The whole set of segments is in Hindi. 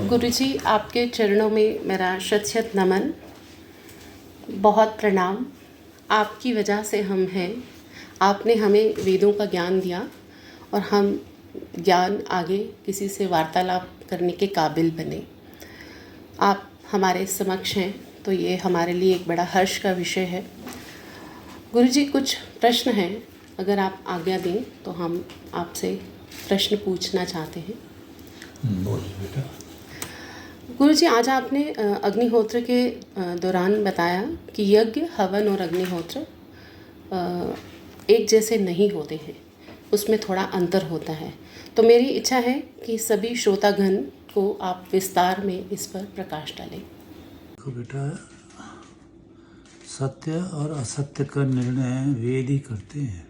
गुरुजी, आपके चरणों में मेरा शत शत नमन, बहुत प्रणाम। आपकी वजह से हम हैं। आपने हमें वेदों का ज्ञान दिया और हम ज्ञान आगे किसी से वार्तालाप करने के काबिल बने। आप हमारे समक्ष हैं तो ये हमारे लिए एक बड़ा हर्ष का विषय है। गुरुजी, कुछ प्रश्न हैं, अगर आप आज्ञा दें तो हम आपसे प्रश्न पूछना चाहते हैं। बोलिए बेटा। गुरुजी, आज आपने अग्निहोत्र के दौरान बताया कि यज्ञ, हवन और अग्निहोत्र एक जैसे नहीं होते हैं, उसमें थोड़ा अंतर होता है। तो मेरी इच्छा है कि सभी श्रोतागण को आप विस्तार में इस पर प्रकाश डालें। देखो बेटा, सत्य और असत्य का निर्णय वेद ही करते हैं।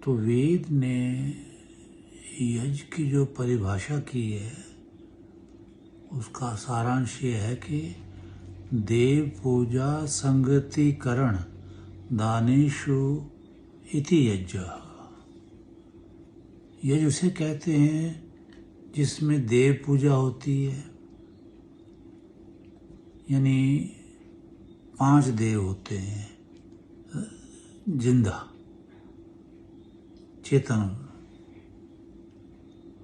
तो वेद ने यज्ञ की जो परिभाषा की है उसका सारांश ये है कि देव पूजा संगतिकरण दानेषु इति यज्ञ। यज्ञ उसे कहते हैं जिसमें देव पूजा होती है, यानी 5 देव होते हैं जिंदा चेतन।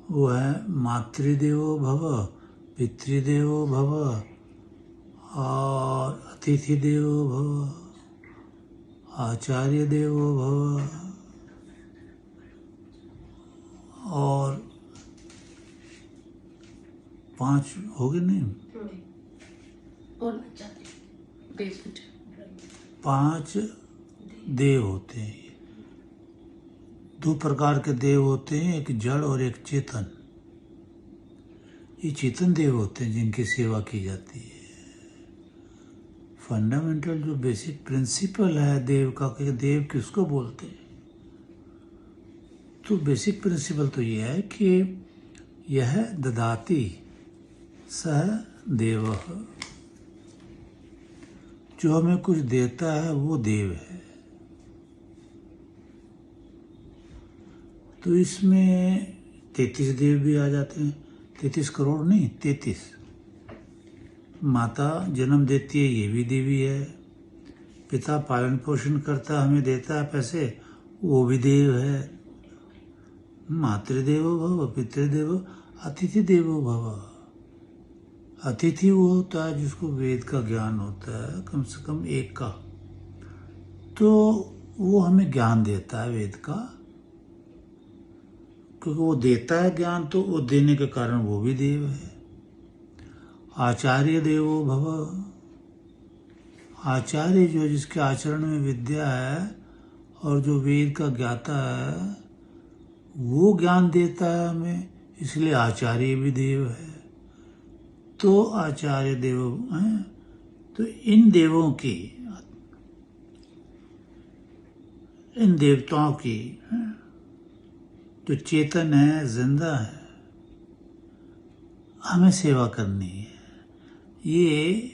वो है मातृदेवो भव, पितृदेवो भव और अतिथि देवो भव, आचार्य देवो भव और 5 हो गए नहीं, और 5 देव होते हैं। 2 प्रकार के देव होते हैं, एक जड़ और एक चेतन। ये चेतन देव होते हैं जिनकी सेवा की जाती है। फंडामेंटल जो बेसिक प्रिंसिपल है देव का कि देव किसको बोलते हैं, तो बेसिक प्रिंसिपल तो ये है कि यह ददाति सह देवः, जो हमें कुछ देता है वो देव है। तो इसमें 33 देव भी आ जाते हैं। 33 करोड़ नहीं, 33। माता जन्म देती है, ये भी देवी है। पिता पालन पोषण करता, हमें देता है पैसे, वो भी देव है। मातृदेवो भव, पितृदेवो, अतिथि देवो भव। अतिथि वो होता है जिसको वेद का ज्ञान होता है, कम से कम एक का, तो वो हमें ज्ञान देता है वेद का, क्योंकि वो देता है ज्ञान, तो वो देने के कारण वो भी देव है। आचार्य देवो भव, आचार्य जो जिसके आचरण में विद्या है और जो वेद का ज्ञाता है वो ज्ञान देता है हमें, इसलिए आचार्य भी देव है। तो आचार्य देव हैं। तो इन देवों की, इन देवताओं की जो चेतन है, जिंदा है, हमें सेवा करनी है। ये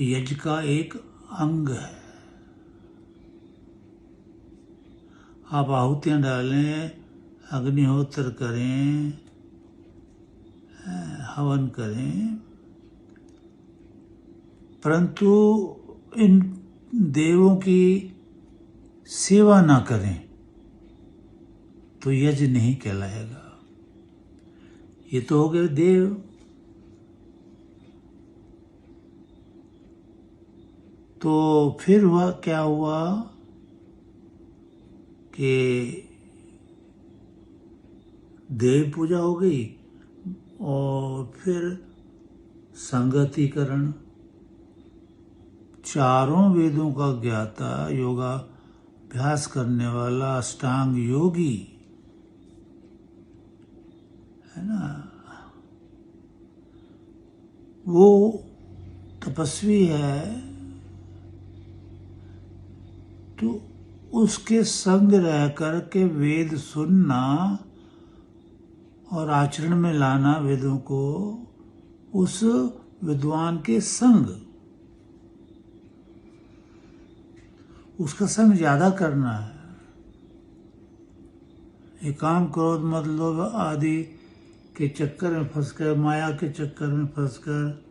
यज्ञ का एक अंग है। आप आहुतियां डालें, अग्निहोत्र करें, हवन करें, परंतु इन देवों की सेवा ना करें तो यज्ञ नहीं कहलाएगा। ये तो हो गए देव। तो फिर हुआ क्या हुआ कि देव पूजा हो गई और फिर संगतिकरण। 4 वेदों का ज्ञाता, योगाभ्यास करने वाला अष्टांग योगी है ना, वो तपस्वी है, तो उसके संग रह कर के वेद सुनना और आचरण में लाना वेदों को, उस विद्वान के संग, उसका संग ज्यादा करना है। ये काम, क्रोध, मद, लोभ आदि के चक्कर में फंस कर, माया के चक्कर में फंस कर,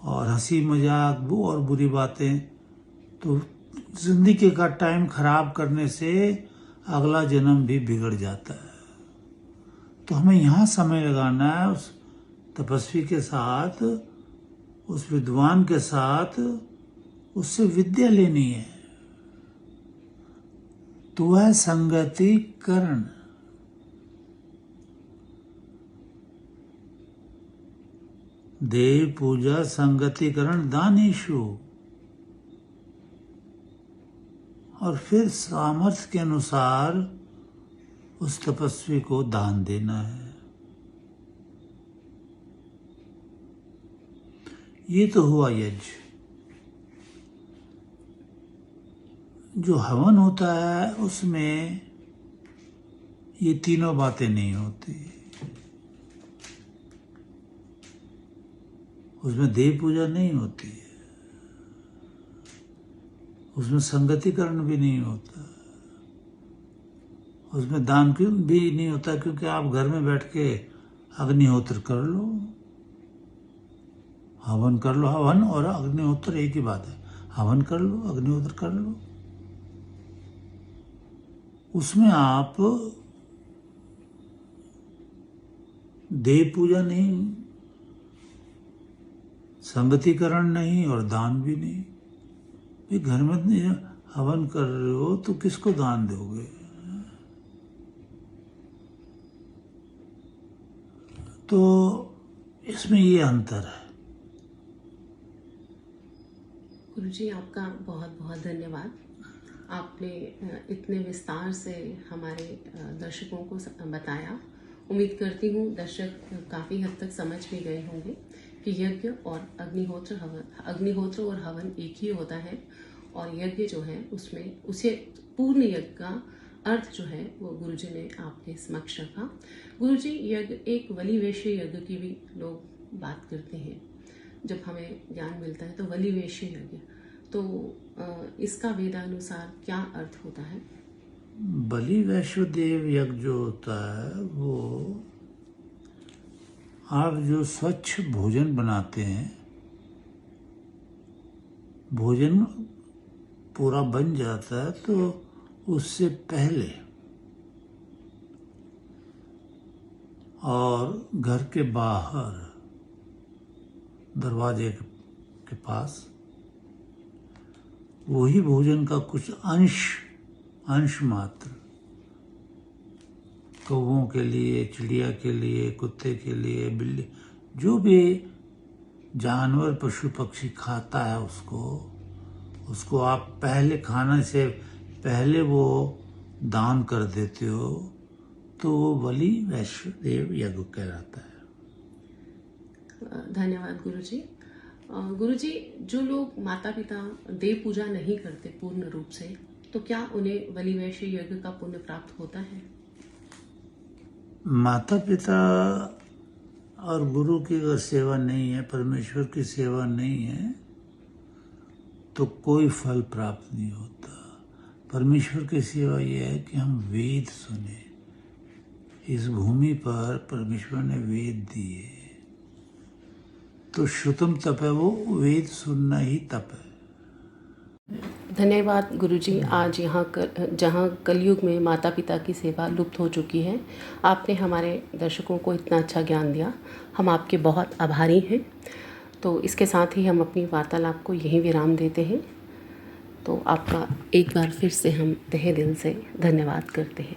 और हंसी मजाक वो और बुरी बातें, तो जिंदगी का टाइम खराब करने से अगला जन्म भी बिगड़ जाता है। तो हमें यहाँ समय लगाना है उस तपस्वी के साथ, उस विद्वान के साथ, उससे विद्या लेनी है। तो वह संगति करण। देव पूजा संगतिकरण दानेशु। और फिर सामर्थ्य के अनुसार उस तपस्वी को दान देना है। ये तो हुआ यज्ञ। जो हवन होता है उसमें ये तीनों बातें नहीं होती। उसमें देव पूजा नहीं होती है, उसमें संगतिकरण भी नहीं होता, उसमें दान भी नहीं होता, क्योंकि आप घर में बैठ के अग्निहोत्र कर लो, हवन कर लो। हवन और अग्निहोत्र एक ही बात है। हवन कर लो, अग्निहोत्र कर लो। उसमें आप देव पूजा नहीं, संगतिकरण नहीं और दान भी नहीं। भाई घर में हवन कर रहे हो तो किसको दान दोगे? तो इसमें ये अंतर है। गुरुजी, आपका बहुत बहुत धन्यवाद। आपने इतने विस्तार से हमारे दर्शकों को बताया। उम्मीद करती हूँ दर्शक काफ़ी हद तक समझ भी गए होंगे कि यज्ञ और अग्निहोत्र और हवन एक ही होता है, और यज्ञ जो है उसमें उसे पूर्ण यज्ञ का अर्थ जो है वो गुरुजी ने आपके समक्ष रखा। गुरुजी, यज्ञ एक वली वैश्य यज्ञ की भी लोग बात करते हैं। जब हमें ज्ञान मिलता है तो वली वैश्य यज्ञ, तो इसका वेदानुसार क्या अर्थ होता है? बलि वैश्वदेव यज्ञ जो होता है वो आप जो स्वच्छ भोजन बनाते हैं, भोजन पूरा बन जाता है तो उससे पहले और घर के बाहर दरवाजे के पास वही भोजन का कुछ अंश मात्र कौवों के लिए, चिड़िया के लिए, कुत्ते के लिए, बिल्ली, जो भी जानवर पशु पक्षी खाता है उसको आप पहले खाने से पहले वो दान कर देते हो, तो वो बलि वैश्वदेव यज्ञ कहलाता है। धन्यवाद गुरुजी। गुरुजी, जो लोग माता पिता देव पूजा नहीं करते पूर्ण रूप से, तो क्या उन्हें बलि वैश्य यज्ञ का पुण्य प्राप्त होता है? माता पिता और गुरु की अगर सेवा नहीं है, परमेश्वर की सेवा नहीं है, तो कोई फल प्राप्त नहीं होता। परमेश्वर की सेवा ये है कि हम वेद सुने। इस भूमि पर परमेश्वर ने वेद दिए, तो श्रुतम तप है, वो वेद सुनना ही तप है। धन्यवाद गुरुजी। आज जहाँ कलयुग में माता पिता की सेवा लुप्त हो चुकी है, आपने हमारे दर्शकों को इतना अच्छा ज्ञान दिया। हम आपके बहुत आभारी हैं। तो इसके साथ ही हम अपनी वार्तालाप को यहीं विराम देते हैं। तो आपका एक बार फिर से हम तहे दिल से धन्यवाद करते हैं।